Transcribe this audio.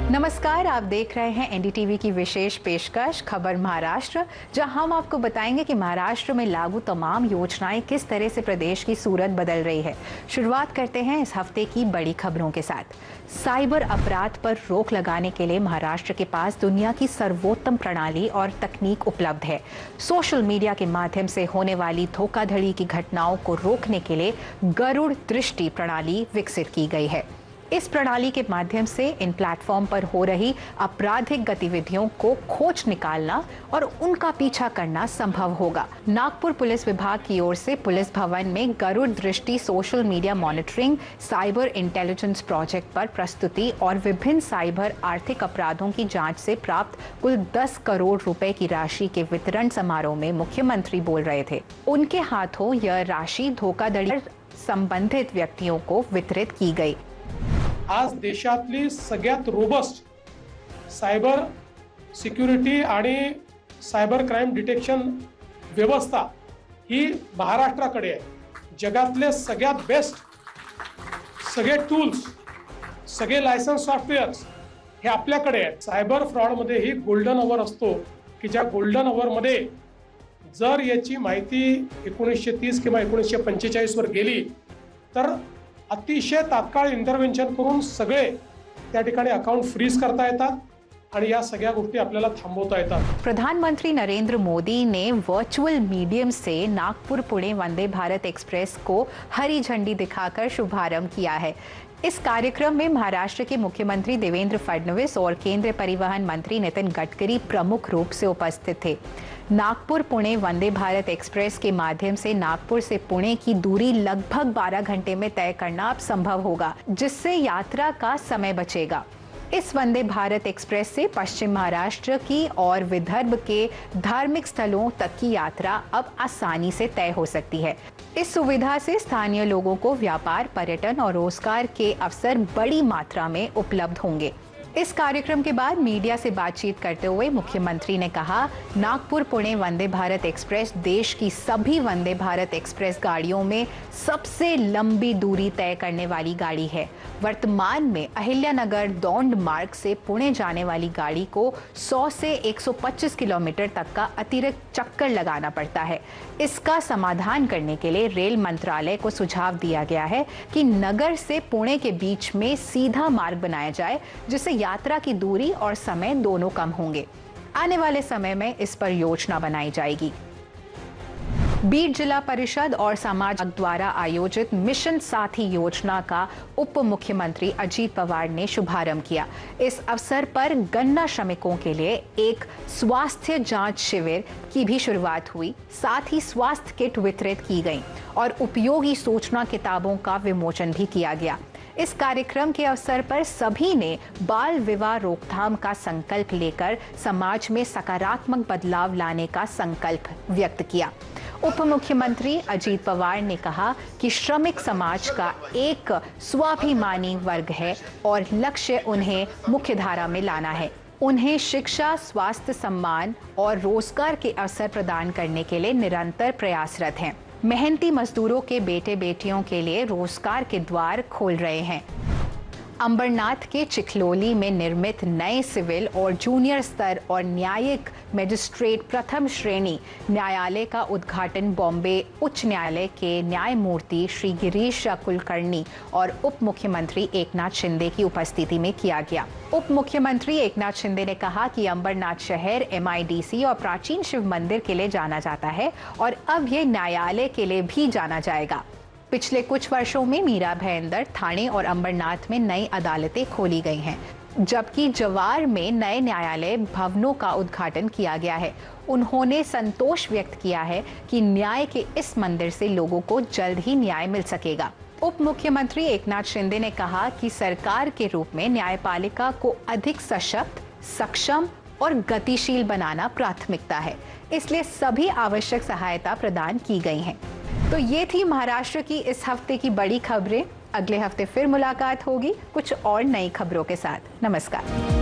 नमस्कार, आप देख रहे हैं एनडीटीवी की विशेष पेशकश खबर महाराष्ट्र, जहां हम आपको बताएंगे कि महाराष्ट्र में लागू तमाम योजनाएं किस तरह से प्रदेश की सूरत बदल रही है। शुरुआत करते हैं इस हफ्ते की बड़ी खबरों के साथ। साइबर अपराध पर रोक लगाने के लिए महाराष्ट्र के पास दुनिया की सर्वोत्तम प्रणाली और तकनीक उपलब्ध है। सोशल मीडिया के माध्यम से होने वाली धोखाधड़ी की घटनाओं को रोकने के लिए गरुड़ दृष्टि प्रणाली विकसित की गई है। इस प्रणाली के माध्यम से इन प्लेटफॉर्म पर हो रही आपराधिक गतिविधियों को खोज निकालना और उनका पीछा करना संभव होगा। नागपुर पुलिस विभाग की ओर से पुलिस भवन में गरुड़ दृष्टि social media monitoring cyber intelligence project पर प्रस्तुति और विभिन्न साइबर आर्थिक अपराधों की जांच से प्राप्त कुल 10 करोड़ रुपए की राशि के वितरण समारोह में मुख्यमंत्री बोल रहे थे। उनके हाथों यह राशि धोखाधड़ी संबंधित व्यक्तियों को वितरित की गई। आज देशातली सगळ्यात रोबस्ट सायबर सिक्युरिटी आणि सायबर क्राइम डिटेक्शन व्यवस्था ही महाराष्ट्राकडे आहे। जगातले सगळ्यात बेस्ट सगळे टूल्स, सगळे लायसन्स सॉफ्टवेअर्स हे आपल्याकडे आहेत। सायबर फ्रॉडमध्ये ही गोल्डन अवर असतो की ज्या गोल्डन अवरमध्ये जर याची माहिती 1930 किंवा 1945 वर गेली तर अतिशय तात्काळ इंटरव्हेन्शन करून सगळे त्या ठिकाणी अकाउंट फ्रीज करता येतात आणि या सगळ्या गोष्टी आपल्याला थांबवता येतात। प्रधानमंत्री नरेंद्र मोदी ने वर्चुअल मीडियम से नागपुर पुणे वंदे भारत एक्सप्रेस को हरी झंडी दिखाकर शुभारंभ किया है। इस कार्यक्रम में महाराष्ट्र के मुख्यमंत्री देवेंद्र फडणवीस और केंद्रीय परिवहन मंत्री नितिन गडकरी प्रमुख रूप से उपस्थित थे। नागपुर पुणे वंदे भारत एक्सप्रेस के माध्यम से नागपुर से पुणे की दूरी लगभग 12 घंटे में तय करना अब संभव होगा, जिससे यात्रा का समय बचेगा। इस वंदे भारत एक्सप्रेस से पश्चिम महाराष्ट्र की और विदर्भ के धार्मिक स्थलों तक की यात्रा अब आसानी से तय हो सकती है। इस सुविधा से स्थानीय लोगों को व्यापार, पर्यटन और रोजगार के अवसर बड़ी मात्रा में उपलब्ध होंगे। इस कार्यक्रम के बाद मीडिया से बातचीत करते हुए मुख्यमंत्री ने कहा, नागपुर पुणे वंदे भारत एक्सप्रेस देश की सभी वंदे भारत एक्सप्रेस गाड़ियों में सबसे लंबी दूरी तय करने वाली गाड़ी है। वर्तमान में अहिल्यानगर दौंड मार्ग से पुणे जाने वाली गाड़ी को 100 से 125 किलोमीटर तक का अतिरिक्त चक्कर लगाना पड़ता है। इसका समाधान करने के लिए रेल मंत्रालय को सुझाव दिया गया है कि नगर से पुणे के बीच में सीधा मार्ग बनाया जाए, जिससे यात्रा की दूरी और समय दोनों कम होंगे। आने वाले समय में इस पर योजना बनाई जाएगी। बीड जिला परिषद और समाज द्वारा आयोजित मिशन साथी योजना का उप मुख्यमंत्री अजीत पवार ने शुभारंभ किया। इस अवसर पर गन्ना श्रमिकों के लिए एक स्वास्थ्य जांच शिविर की भी शुरुआत हुई। साथ ही स्वास्थ्य किट वितरित की गई और उपयोगी सूचना किताबों का विमोचन भी किया गया। इस कार्यक्रम के अवसर पर सभी ने बाल विवाह रोकथाम का संकल्प लेकर समाज में सकारात्मक बदलाव लाने का संकल्प व्यक्त किया। उप मुख्यमंत्री अजीत पवार ने कहा कि श्रमिक समाज का एक स्वाभिमानी वर्ग है और लक्ष्य उन्हें मुख्यधारा में लाना है। उन्हें शिक्षा, स्वास्थ्य, सम्मान और रोजगार के अवसर प्रदान करने के लिए निरंतर प्रयासरत हैं। मेहनती मजदूरों के बेटे बेटियों के लिए रोजगार के द्वार खोल रहे हैं। अंबरनाथ के चिखलोली में निर्मित नए सिविल और जूनियर स्तर और न्यायिक मजिस्ट्रेट प्रथम श्रेणी न्यायालय का उद्घाटन बॉम्बे उच्च न्यायालय के न्यायमूर्ति श्री गिरीश कुलकर्णी और उप मुख्यमंत्री एकनाथ शिंदे की उपस्थिति में किया गया। उप मुख्यमंत्री एकनाथ शिंदे ने कहा कि अंबरनाथ शहर MIDC और प्राचीन शिव मंदिर के लिए जाना जाता है और अब ये न्यायालय के लिए भी जाना जाएगा। पिछले कुछ वर्षों में मीरा भयंदर, थाने और अंबरनाथ में नई अदालतें खोली गई हैं, जबकि जवार में नए न्यायालय भवनों का उद्घाटन किया गया है। उन्होंने संतोष व्यक्त किया है कि न्याय के इस मंदिर से लोगों को जल्द ही न्याय मिल सकेगा। उप मुख्यमंत्री एकनाथ शिंदे ने कहा कि सरकार के रूप में न्यायपालिका को अधिक सशक्त, सक्षम और गतिशील बनाना प्राथमिकता है, इसलिए सभी आवश्यक सहायता प्रदान की गई है। तो ये थी महाराष्ट्र की इस हफ्ते की बड़ी खबरें। अगले हफ्ते फिर मुलाकात होगी कुछ और नई खबरों के साथ। नमस्कार।